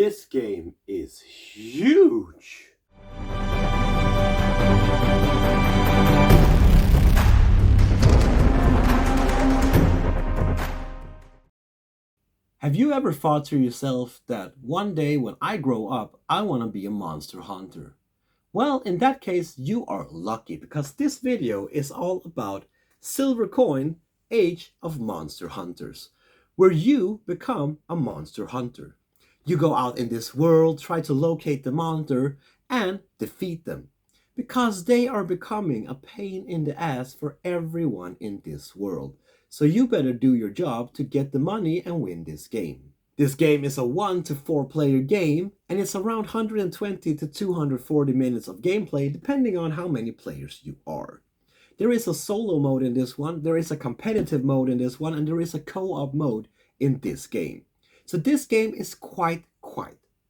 This game is huge! Have you ever thought to yourself that one day when I grow up, I want to be a monster hunter? Well, in that case, you are lucky because this video is all about Silver Coin Age of Monster Hunters, where you become a monster hunter. You go out in this world, try to locate the monster, and defeat them, because they are becoming a pain in the ass for everyone in this world. So you better do your job to get the money and win this game. This game is a 1 to 4 player game, and it's around 120 to 240 minutes of gameplay depending on how many players you are. There is a solo mode in this one, there is a competitive mode in this one, and there is a co-op mode in this game. So this game is quite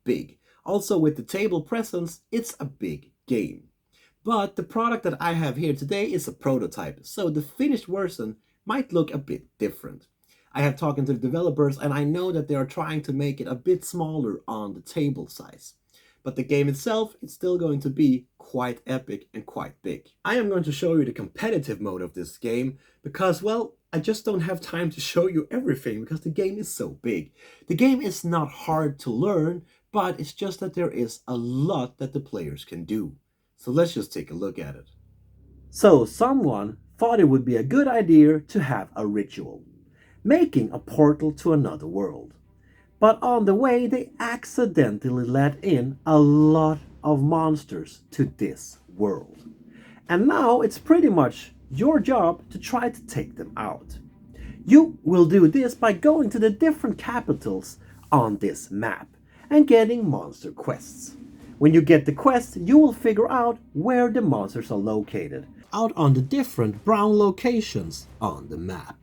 big. Also with the table presence, it's a big game. But the product that I have here today is a prototype, so the finished version might look a bit different. I have talked to the developers and I know that they are trying to make it a bit smaller on the table size. But the game itself is still going to be quite epic and quite big. I am going to show you the competitive mode of this game because, well, I just don't have time to show you everything because the game is so big. The game is not hard to learn, but it's just that there is a lot that the players can do. So let's just take a look at it. So someone thought it would be a good idea to have a ritual, making a portal to another world. But on the way, they accidentally let in a lot of monsters to this world. And now it's pretty much your job to try to take them out. You will do this by going to the different capitals on this map and getting monster quests. When you get the quest, you will figure out where the monsters are located, out on the different brown locations on the map.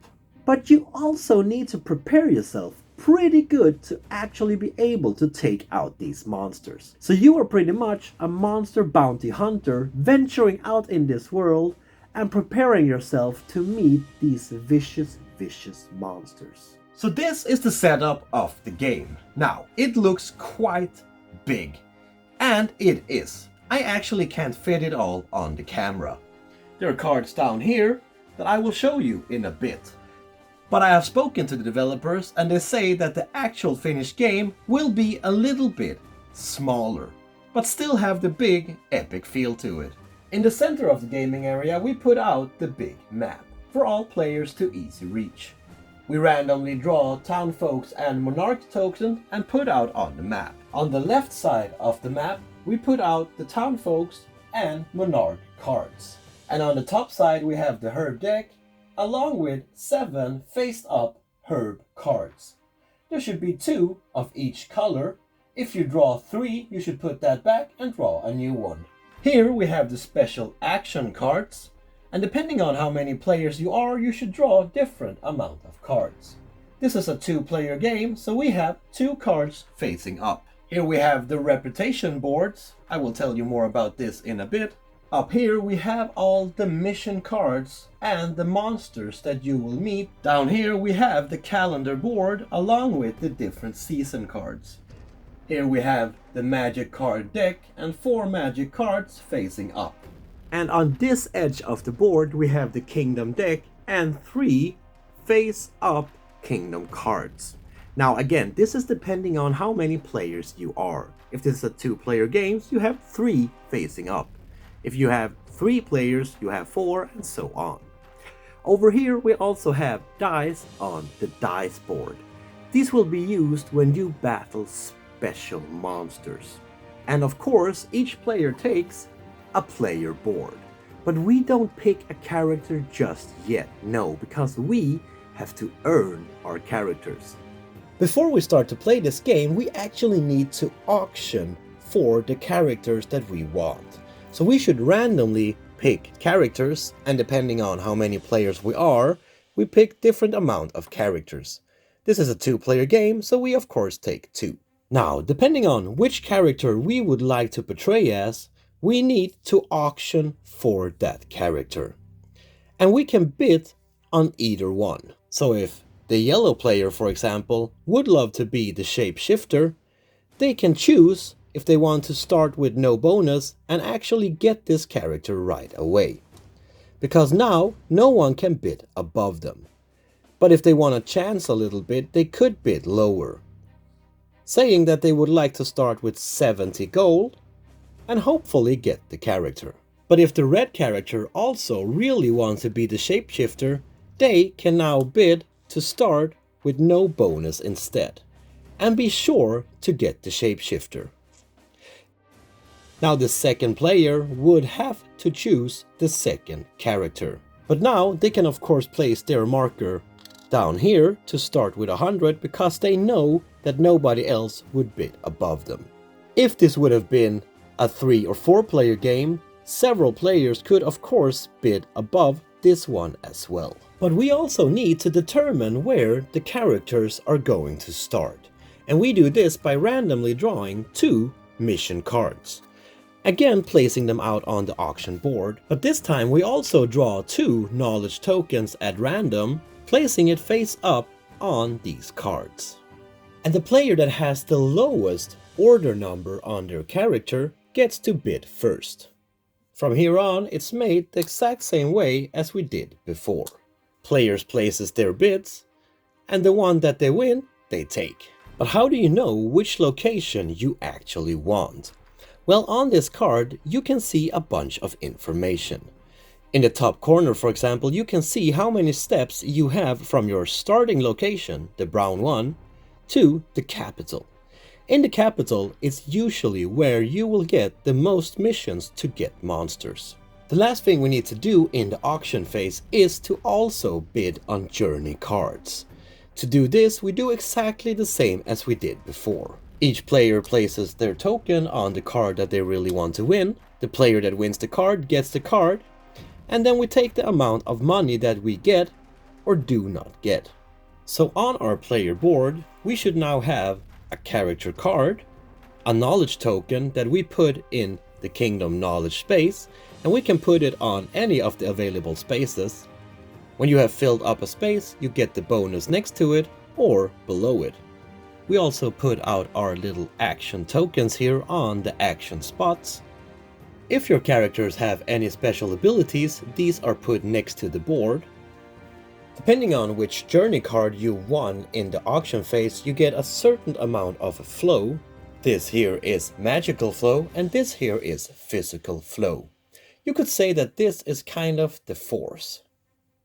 But you also need to prepare yourself pretty good to actually be able to take out these monsters. So you are pretty much a monster bounty hunter venturing out in this world and preparing yourself to meet these vicious monsters. So this is the setup of the game. Now, it looks quite big. And it is. I actually can't fit it all on the camera. There are cards down here that I will show you in a bit. But I have spoken to the developers and they say that the actual finished game will be a little bit smaller, but still have the big epic feel to it. In the center of the gaming area we put out the big map for all players to easy reach. We randomly draw town folks and monarch token and put out on the map. On the left side of the map we put out the town folks and monarch cards. And on the top side we have the herb deck along with 7 face-up herb cards. There should be 2 of each color. If you draw 3, you should put that back and draw a new one. Here we have the special action cards, and depending on how many players you are, you should draw a different amount of cards. This is a 2-player game, so we have 2 cards facing up. Here we have the reputation boards. I will tell you more about this in a bit. Up here we have all the mission cards and the monsters that you will meet. Down here we have the calendar board along with the different season cards. Here we have the magic card deck and 4 magic cards facing up. And on this edge of the board we have the Kingdome deck and 3 face up Kingdome cards. Now again, this is depending on how many players you are. If this is a 2-player game, you have 3 facing up. If you have 3 players, you have 4 and so on. Over here we also have dice on the dice board. These will be used when you battle special monsters. And of course each player takes a player board. But we don't pick a character just yet, no, because we have to earn our characters. Before we start to play this game, we actually need to auction for the characters that we want. So we should randomly pick characters, and depending on how many players we are, we pick different amount of characters. This is a 2-player game, so we of course take 2. Now, depending on which character we would like to portray as, we need to auction for that character. And we can bid on either one. So if the yellow player, for example, would love to be the shapeshifter, they can choose if they want to start with no bonus and actually get this character right away. Because now no one can bid above them. But if they want to chance a little bit, they could bid lower, saying that they would like to start with 70 gold and hopefully get the character. But if the red character also really wants to be the shapeshifter, they can now bid to start with no bonus instead, and be sure to get the shapeshifter. Now the second player would have to choose the second character. But now they can of course place their marker down here to start with 100 because they know that nobody else would bid above them. If this would have been a 3 or 4 player game, several players could of course bid above this one as well. But we also need to determine where the characters are going to start. And we do this by randomly drawing 2 mission cards. Again placing them out on the auction board, but this time we also draw 2 knowledge tokens at random, placing it face up on these cards. And the player that has the lowest order number on their character gets to bid first. From here on, it's made the exact same way as we did before. Players places their bids, and the one that they win, they take. But how do you know which location you actually want? Well, on this card, you can see a bunch of information. In the top corner, for example, you can see how many steps you have from your starting location, the brown one, to the capital. In the capital, it's usually where you will get the most missions to get monsters. The last thing we need to do in the auction phase is to also bid on journey cards. To do this, we do exactly the same as we did before. Each player places their token on the card that they really want to win. The player that wins the card gets the card, and then we take the amount of money that we get or do not get. So on our player board, we should now have a character card, a knowledge token that we put in the Kingdome knowledge space, and we can put it on any of the available spaces. When you have filled up a space, you get the bonus next to it or below it. We also put out our little action tokens here on the action spots. If your characters have any special abilities, these are put next to the board. Depending on which journey card you won in the auction phase, you get a certain amount of flow. This here is magical flow and this here is physical flow. You could say that this is kind of the force.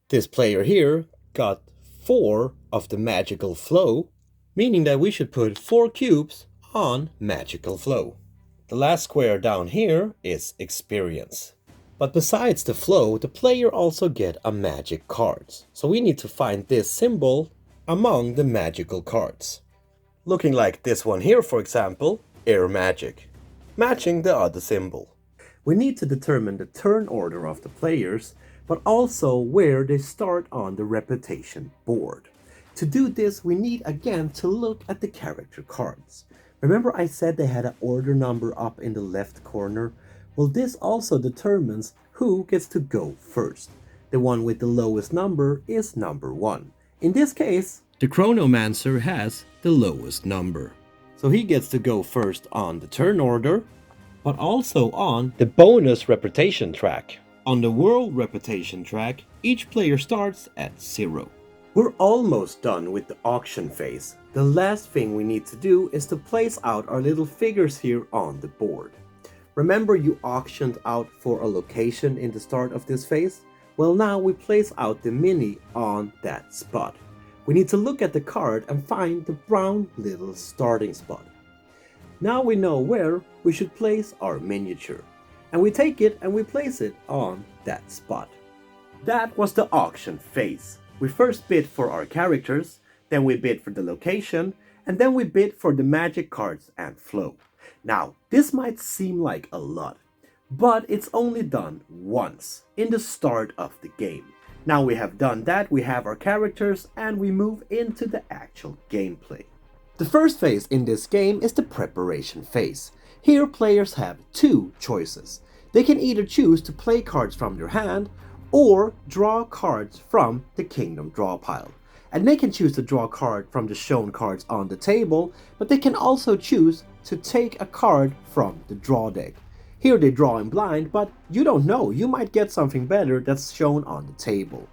This player here got 4 of the magical flow, meaning that we should put 4 cubes on magical flow. The last square down here is experience. But besides the flow, the player also get a magic cards. So we need to find this symbol among the magical cards. Looking like this one here, for example, air magic, matching the other symbol. We need to determine the turn order of the players, but also where they start on the reputation board. To do this, we need again to look at the character cards. Remember I said they had an order number up in the left corner? Well, this also determines who gets to go first. The one with the lowest number is number 1. In this case, the Chronomancer has the lowest number. So he gets to go first on the turn order, but also on the bonus reputation track. On the world reputation track, each player starts at 0. We're almost done with the auction phase. The last thing we need to do is to place out our little figures here on the board. Remember you auctioned out for a location in the start of this phase? Well, now we place out the mini on that spot. We need to look at the card and find the brown little starting spot. Now we know where we should place our miniature. And we take it and we place it on that spot. That was the auction phase. We first bid for our characters, then we bid for the location, and then we bid for the magic cards and flow. Now, this might seem like a lot, but it's only done once, in the start of the game. Now we have done that, we have our characters, and we move into the actual gameplay. The first phase in this game is the preparation phase. Here players have 2 choices. They can either choose to play cards from their hand, or draw cards from the Kingdome draw pile. And they can choose to draw a card from the shown cards on the table, but they can also choose to take a card from the draw deck. Here they draw in blind, but you don't know, you might get something better that's shown on the table.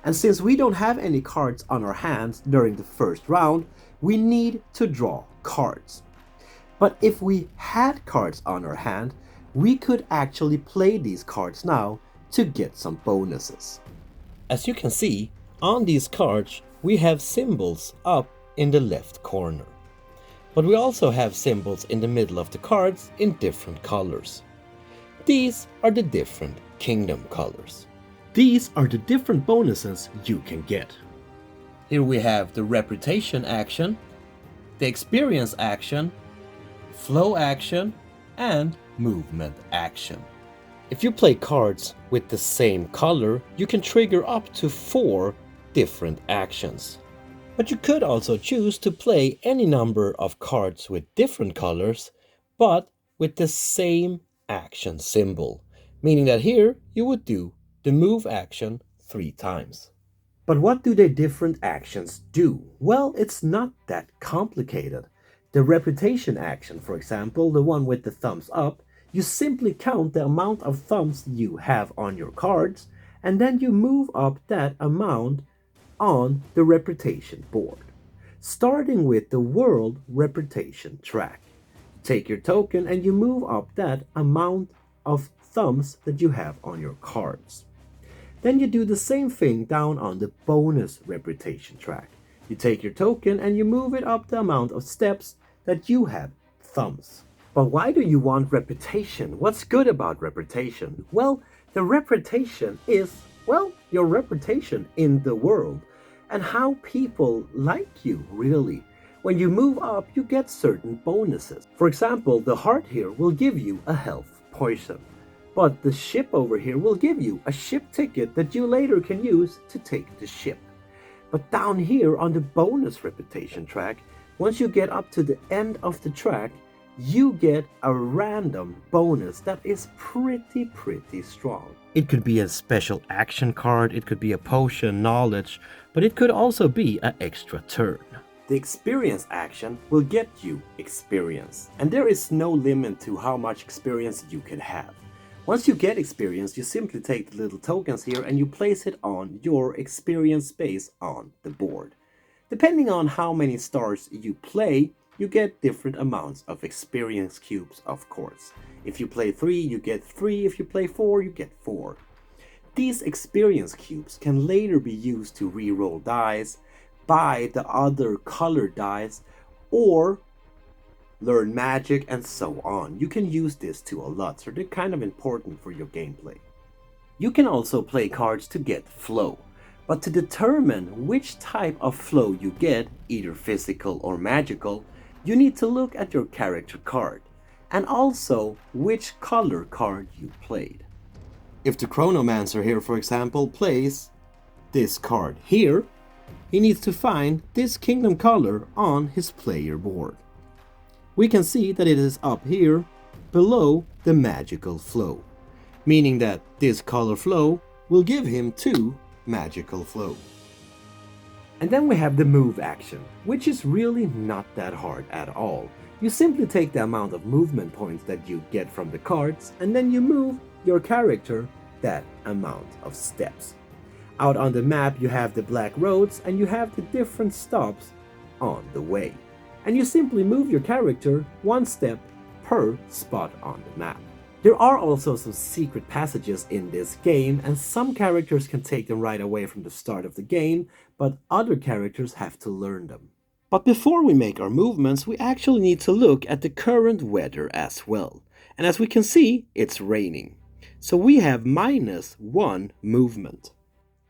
And since we don't have any cards on our hands during the first round, we need to draw cards. But if we had cards on our hand, we could actually play these cards now to get some bonuses. As you can see, on these cards we have symbols up in the left corner. But we also have symbols in the middle of the cards in different colors. These are the different Kingdome colors. These are the different bonuses you can get. Here we have the reputation action, the experience action, flow action, and movement action. If you play cards with the same color, you can trigger up to 4 different actions. But you could also choose to play any number of cards with different colors, but with the same action symbol, meaning that here you would do the move action 3 times. But what do the different actions do? Well, it's not that complicated. The reputation action, for example, the one with the thumbs up, you simply count the amount of thumbs you have on your cards, and then you move up that amount on the reputation board. Starting with the world reputation track. Take your token and you move up that amount of thumbs that you have on your cards. Then you do the same thing down on the bonus reputation track. You take your token and you move it up the amount of steps that you have thumbs. But why do you want reputation? What's good about reputation? Well, the reputation is, your reputation in the world and how people like you, really. When you move up, you get certain bonuses. For example, the heart here will give you a health potion. But the ship over here will give you a ship ticket that you later can use to take the ship. But down here on the bonus reputation track, once you get up to the end of the track, you get a random bonus that is pretty strong. It could be a special action card, it could be a potion, knowledge, but it could also be an extra turn. The experience action will get you experience, and there is no limit to how much experience you can have. Once you get experience, you simply take the little tokens here and you place it on your experience space on the board. Depending on how many stars you play, you get different amounts of experience cubes, of course. If you play 3, you get 3. If you play 4, you get 4. These experience cubes can later be used to re-roll dice, buy the other colored dice, or learn magic, and so on. You can use this to a lot, so they're kind of important for your gameplay. You can also play cards to get flow, but to determine which type of flow you get, either physical or magical, you need to look at your character card, and also which color card you played. If the Chronomancer here, for example, plays this card here, he needs to find this Kingdome color on his player board. We can see that it is up here below the magical flow, meaning that this color flow will give him 2 magical flow. And then we have the move action, which is really not that hard at all. You simply take the amount of movement points that you get from the cards, and then you move your character that amount of steps. Out on the map you have the black roads and you have the different stops on the way. And you simply move your character 1 step per spot on the map. There are also some secret passages in this game, and some characters can take them right away from the start of the game, but other characters have to learn them. But before we make our movements, we actually need to look at the current weather as well. And as we can see, it's raining. So we have -1 movement.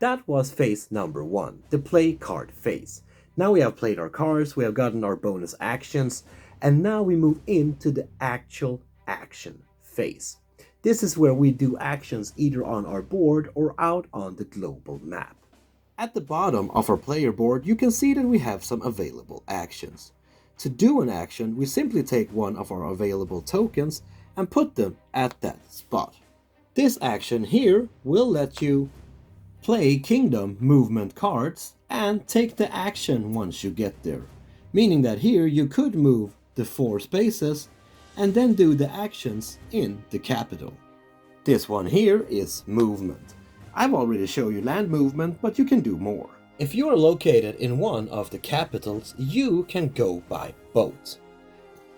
That was phase number 1, the play card phase. Now we have played our cards, we have gotten our bonus actions, and now we move into the actual action phase. This is where we do actions either on our board or out on the global map. At the bottom of our player board, you can see that we have some available actions. To do an action, we simply take one of our available tokens and put them at that spot. This action here will let you play Kingdome movement cards and take the action once you get there. Meaning that here you could move the 4 spaces and then do the actions in the capital. This one here is movement. I've already shown you land movement, but you can do more. If you are located in one of the capitals, you can go by boat.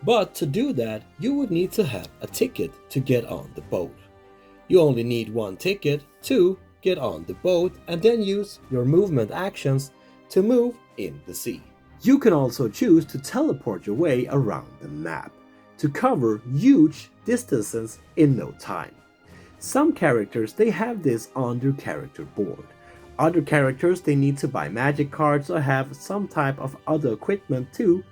But to do that, you would need to have a ticket to get on the boat. You only need 1 ticket to get on the boat and then use your movement actions to move in the sea. You can also choose to teleport your way around the map to cover huge distances in no time. Some characters, they have this on their character board. Other characters, they need to buy magic cards or have some type of other equipment to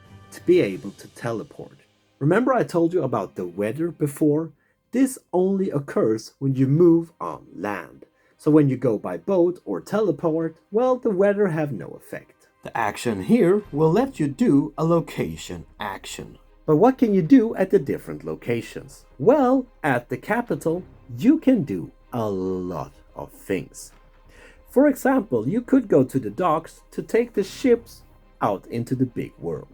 be able to teleport. Remember I told you about the weather before? This only occurs when you move on land. So when you go by boat or teleport, well, the weather have no effect. The action here will let you do a location action. But what can you do at the different locations? Well, at the capital, you can do a lot of things. For example, you could go to the docks to take the ships out into the big world.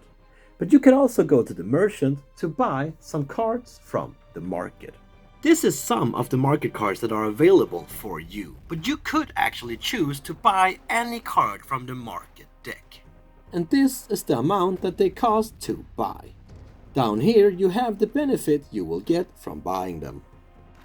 But you can also go to the merchant to buy some cards from the market. This is some of the market cards that are available for you, but you could actually choose to buy any card from the market deck. And this is the amount that they cost to buy. Down here you have the benefit you will get from buying them.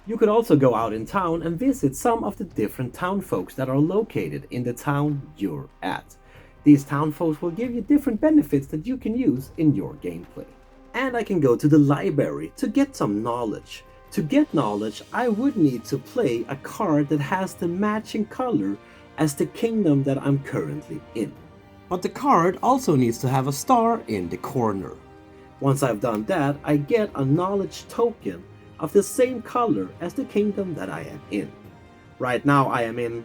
You could also go out in town and visit some of the different town folks that are located in the town you're at. These town folks will give you different benefits that you can use in your gameplay. And I can go to the library to get some knowledge. To get knowledge, I would need to play a card that has the matching color as the kingdom that I'm currently in. But the card also needs to have a star in the corner. Once I've done that, I get a knowledge token of the same color as the kingdom that I am in. Right now I am in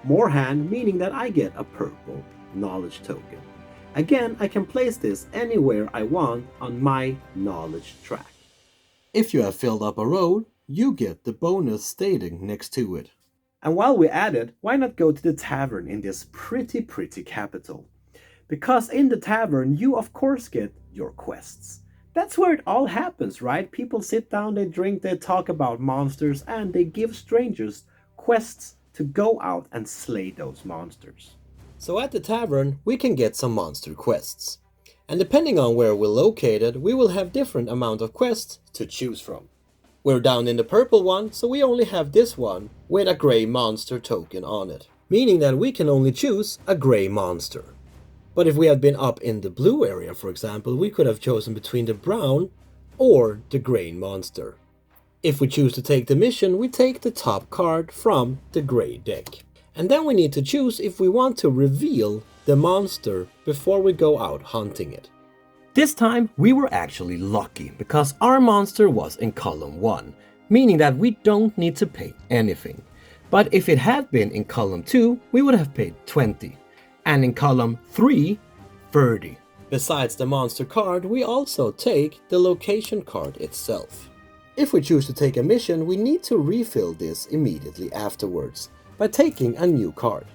Moorhand, meaning that I get a purple knowledge token. Again, I can place this anywhere I want on my knowledge track. If you have filled up a road, you get the bonus stating next to it. And while we're at it, why not go to the tavern in this pretty capital? Because in the tavern, you of course get your quests. That's where it all happens, right? People sit down, they drink, they talk about monsters, and they give strangers quests to go out and slay those monsters. So at the tavern, we can get some monster quests. And depending on where we're located, we will have different amount of quests to choose from. We're down in the purple one, so we only have this one with a gray monster token on it. Meaning that we can only choose a gray monster. But if we had been up in the blue area, for example, we could have chosen between the brown or the gray monster. If we choose to take the mission, we take the top card from the gray deck. And then we need to choose if we want to reveal the monster before we go out hunting it. This time we were actually lucky because our monster was in column 1, meaning that we don't need to pay anything. But if it had been in column 2, we would have paid 20. And in column 3, 30. Besides the monster card, we also take the location card itself. If we choose to take a mission, we need to refill this immediately afterwards by taking a new card.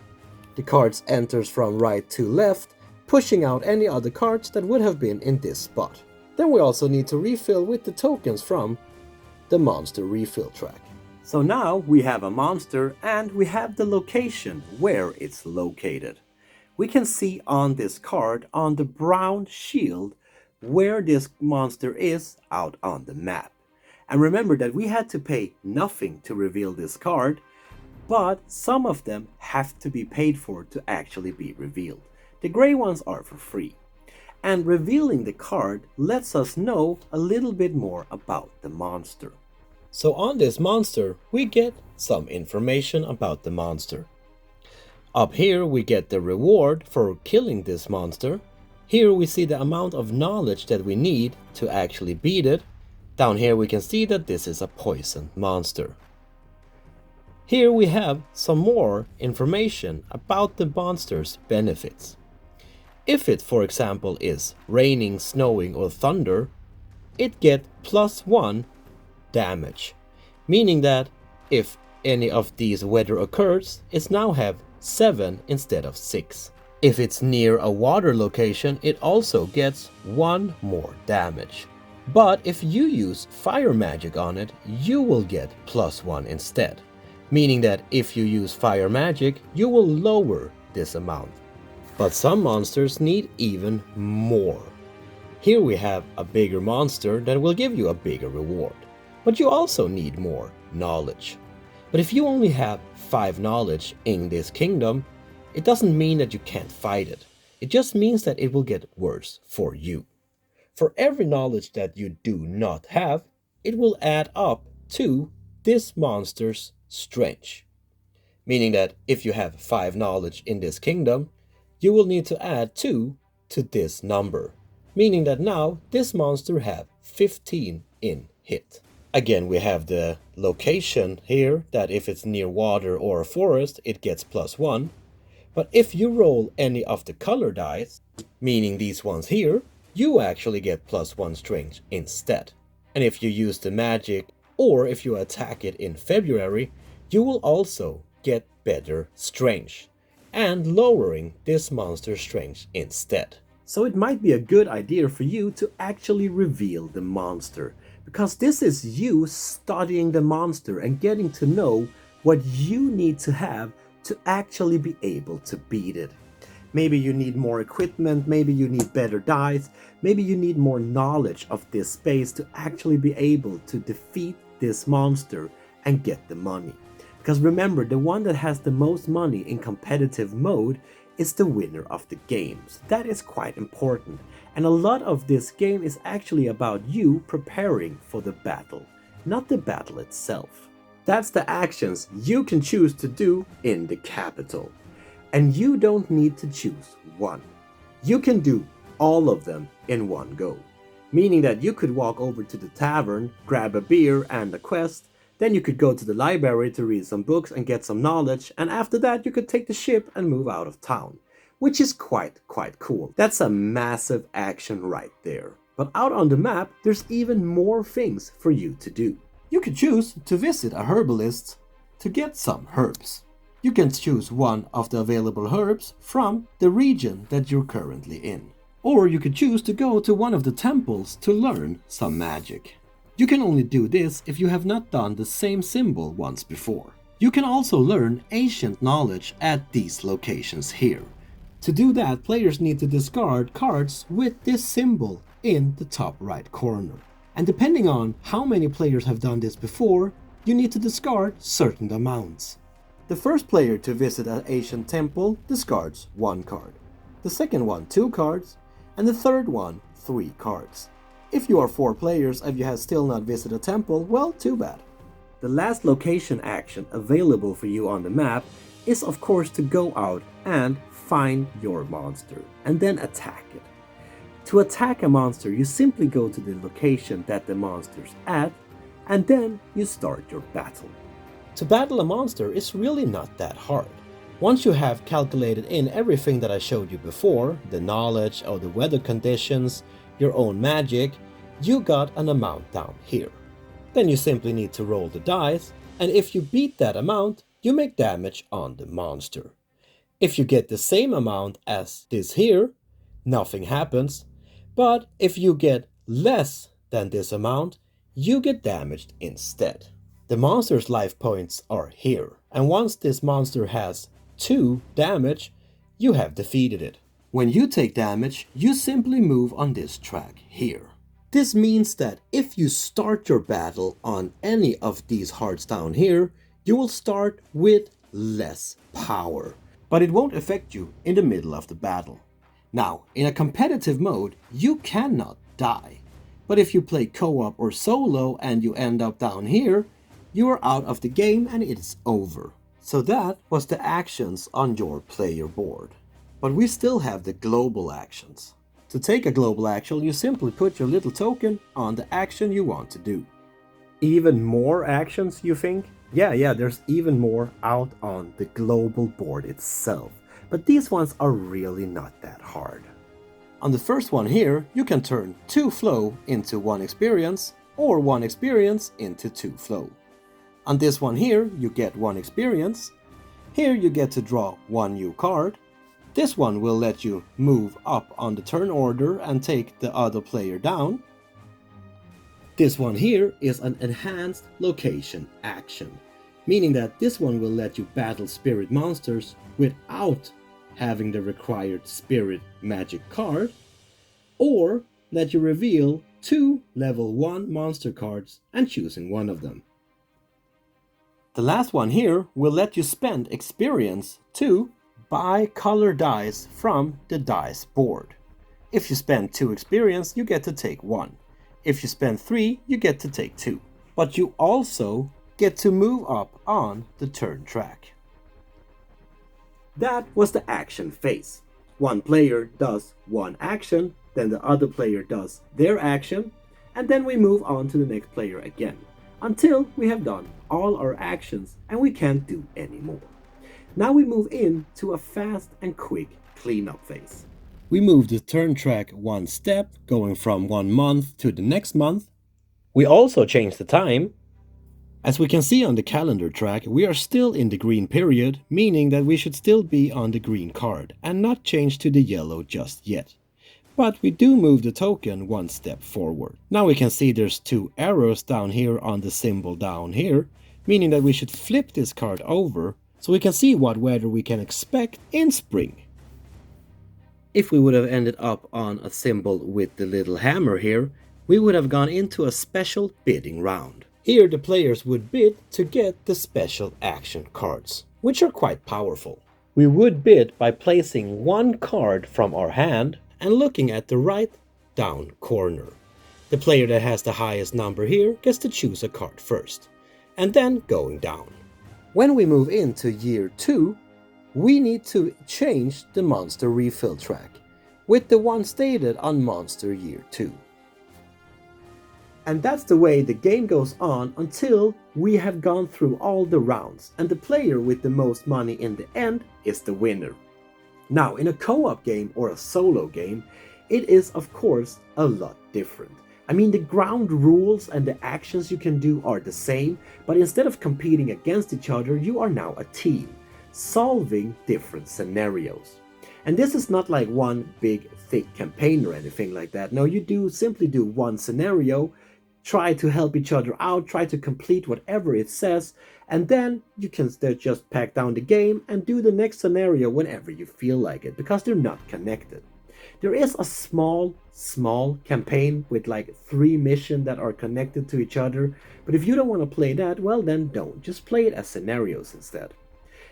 The cards enters from right to left, pushing out any other cards that would have been in this spot. Then we also need to refill with the tokens from the monster refill track. So now we have a monster and we have the location where it's located. We can see on this card on the brown shield where this monster is out on the map. And remember that we had to pay nothing to reveal this card, but some of them have to be paid for to actually be revealed. The gray ones are for free. And revealing the card lets us know a little bit more about the monster. So on this monster, we get some information about the monster. Up here we get the reward for killing this monster. Here we see the amount of knowledge that we need to actually beat it. Down here we can see that this is a poison monster. Here we have some more information about the monster's benefits. If it, for example, is raining, snowing or thunder, it gets +1 damage. Meaning that if any of these weather occurs, it now have 7 instead of 6. If it's near a water location, it also gets 1 more damage. But if you use fire magic on it, you will get +1 instead. Meaning that if you use fire magic, you will lower this amount. But some monsters need even more. Here we have a bigger monster that will give you a bigger reward. But you also need more knowledge. But if you only have 5 knowledge in this kingdom, it doesn't mean that you can't fight it. It just means that it will get worse for you. For every knowledge that you do not have, it will add up to this monster's strength. Meaning that if you have 5 knowledge in this kingdom, you will need to add 2 to this number. Meaning that now this monster have 15 in hit. Again, we have the location here that if it's near water or a forest, it gets +1. But if you roll any of the color dice, meaning these ones here, you actually get +1 strength instead. And if you use the magic or if you attack it in February, you will also get better strength and lowering this monster's strength instead. So it might be a good idea for you to actually reveal the monster, because this is you studying the monster and getting to know what you need to have to actually be able to beat it. Maybe you need more equipment, maybe you need better dice, maybe you need more knowledge of this space to actually be able to defeat this monster and get the money. Because remember, the one that has the most money in competitive mode is the winner of the games. That is quite important. And a lot of this game is actually about you preparing for the battle, not the battle itself. That's the actions you can choose to do in the capital. And you don't need to choose one. You can do all of them in one go. Meaning that you could walk over to the tavern, grab a beer and a quest, then you could go to the library to read some books and get some knowledge, and after that you could take the ship and move out of town. Which is quite cool. That's a massive action right there. But out on the map, there's even more things for you to do. You could choose to visit a herbalist to get some herbs. You can choose one of the available herbs from the region that you're currently in. Or you could choose to go to one of the temples to learn some magic. You can only do this if you have not done the same symbol once before. You can also learn ancient knowledge at these locations here. To do that, players need to discard cards with this symbol in the top right corner. And depending on how many players have done this before, you need to discard certain amounts. The first player to visit an ancient temple discards 1 card. The second one 2 cards, and the third one 3 cards. If you are 4 players and you have still not visited a temple, well, too bad. The last location action available for you on the map is of course to go out and find your monster and then attack it. To attack a monster, you simply go to the location that the monster's at and then you start your battle. To battle a monster is really not that hard. Once you have calculated in everything that I showed you before, the knowledge of the weather conditions, your own magic, you got an amount down here. Then you simply need to roll the dice, and if you beat that amount, you make damage on the monster. If you get the same amount as this here, nothing happens, but if you get less than this amount, you get damaged instead. The monster's life points are here, and once this monster has 2 damage, you have defeated it. When you take damage, you simply move on this track here. This means that if you start your battle on any of these hearts down here, you will start with less power, but it won't affect you in the middle of the battle. Now, in a competitive mode, you cannot die, but if you play co-op or solo and you end up down here, you are out of the game and it is over. So that was the actions on your player board. But we still have the global actions. To take a global action, you simply put your little token on the action you want to do. Even more actions, you think? Yeah, there's even more out on the global board itself. But these ones are really not that hard. On the first one here, you can turn 2 flow into 1 experience, or 1 experience into 2 flow. On this one here, you get 1 experience. Here you get to draw 1 new card. This one will let you move up on the turn order and take the other player down. This one here is an enhanced location action, meaning that this one will let you battle spirit monsters without having the required spirit magic card, or let you reveal 2 level 1 monster cards and choosing one of them. The last one here will let you spend experience to buy color dice from the dice board. If you spend 2 experience, you get to take 1. If you spend 3, you get to take 2. But you also get to move up on the turn track. That was the action phase. One player does one action, then the other player does their action, and then we move on to the next player again, until we have done all our actions and we can't do any more. Now we move into a fast and quick cleanup phase. We move the turn track 1 step, going from 1 month to the next month. We also change the time. As we can see on the calendar track, we are still in the green period, meaning that we should still be on the green card and not change to the yellow just yet. But we do move the token 1 step forward. Now we can see there's 2 arrows down here on the symbol down here, meaning that we should flip this card over so we can see what weather we can expect in spring. If we would have ended up on a symbol with the little hammer here, we would have gone into a special bidding round. Here the players would bid to get the special action cards, which are quite powerful. We would bid by placing 1 card from our hand and looking at the right down corner. The player that has the highest number here gets to choose a card first, and then going down. When we move into year 2, we need to change the monster refill track with the one stated on monster year 2. And that's the way the game goes on until we have gone through all the rounds, and the player with the most money in the end is the winner. Now, in a co-op game or a solo game, it is of course a lot different. I mean, the ground rules and the actions you can do are the same, but instead of competing against each other, you are now a team, solving different scenarios. And this is not like one big thick campaign or anything like that. No, you simply do one scenario, try to help each other out, try to complete whatever it says, and then you can just pack down the game and do the next scenario whenever you feel like it, because they're not connected. There is a small campaign with like 3 missions that are connected to each other, but if you don't want to play that, well then don't. Just play it as scenarios instead.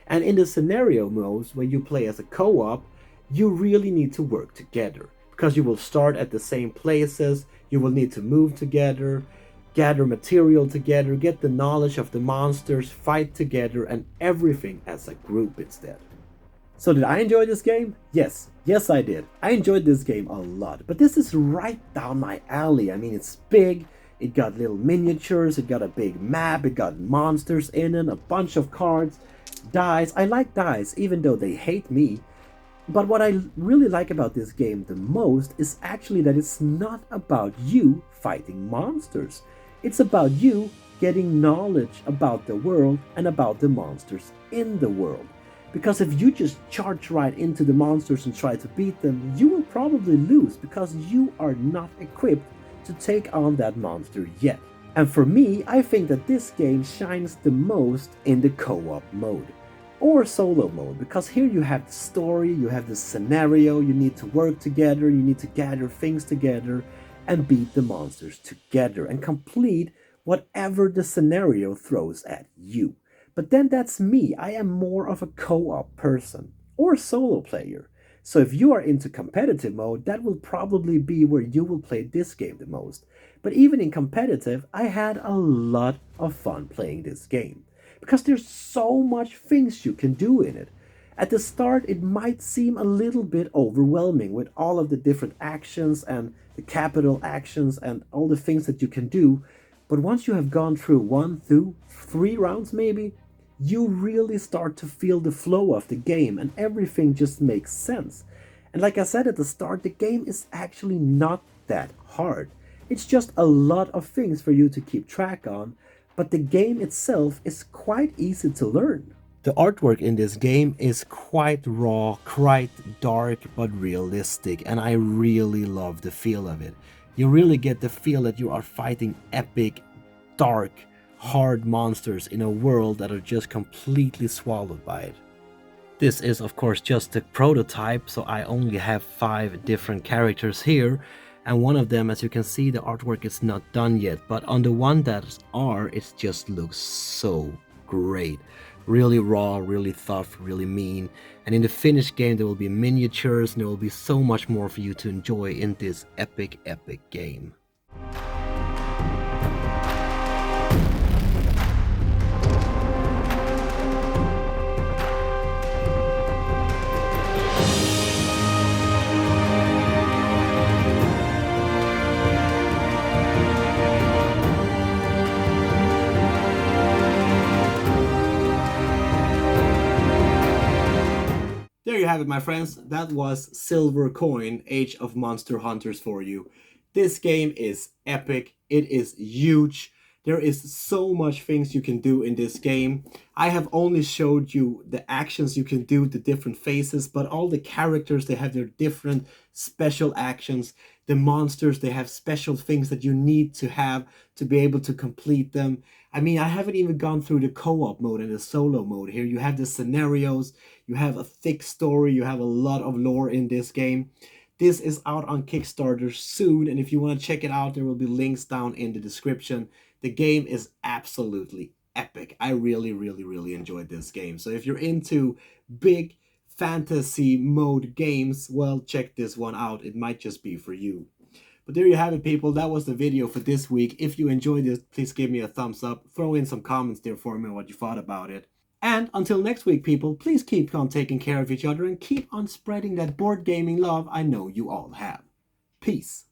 And in the scenario modes, when you play as a co-op, you really need to work together, because you will start at the same places, you will need to move together, gather material together, get the knowledge of the monsters, fight together, and everything as a group instead. So did I enjoy this game? Yes I did. I enjoyed this game a lot, but this is right down my alley. I mean, it's big, it got little miniatures, it got a big map, it got monsters in it, a bunch of cards, dice. I like dice, even though they hate me. But what I really like about this game the most is actually that it's not about you fighting monsters. It's about you getting knowledge about the world and about the monsters in the world. Because if you just charge right into the monsters and try to beat them, you will probably lose because you are not equipped to take on that monster yet. And for me, I think that this game shines the most in the co-op mode. Or solo mode, because here you have the story, you have the scenario, you need to work together, you need to gather things together and beat the monsters together and complete whatever the scenario throws at you. But then that's me. I am more of a co-op person or solo player. So if you are into competitive mode, that will probably be where you will play this game the most. But even in competitive, I had a lot of fun playing this game, because there's so much things you can do in it. At the start, it might seem a little bit overwhelming with all of the different actions and the capital actions and all the things that you can do. But once you have gone through 1, 2, 3 rounds maybe, you really start to feel the flow of the game and everything just makes sense. And like I said at the start, the game is actually not that hard. It's just a lot of things for you to keep track on, but the game itself is quite easy to learn. The artwork in this game is quite raw, quite dark, but realistic, and I really love the feel of it. You really get the feel that you are fighting epic, dark, hard monsters in a world that are just completely swallowed by it. This is of course just a prototype, so I only have 5 different characters here, and one of them, as you can see, the artwork is not done yet, but on the one that are, it just looks so great. Really raw, really tough, really mean, and in the finished game there will be miniatures and there will be so much more for you to enjoy in this epic game. There you have it, my friends. That was Silver Coin, Age of Monster Hunters for you. This game is epic. It is huge. There is so much things you can do in this game. I have only showed you the actions you can do, the different phases, but all the characters, they have their different special actions. The monsters, they have special things that you need to have to be able to complete them. I mean, I haven't even gone through the co-op mode and the solo mode here. You have the scenarios, you have a thick story, you have a lot of lore in this game. This is out on Kickstarter soon, and if you want to check it out, there will be links down in the description. The game is absolutely epic. I really enjoyed this game. So if you're into big fantasy mode games, well, check this one out. It might just be for you. But there you have it, people. That was the video for this week. If you enjoyed this, please give me a thumbs up. Throw in some comments there for me what you thought about it. And until next week, people, please keep on taking care of each other and keep on spreading that board gaming love I know you all have. Peace.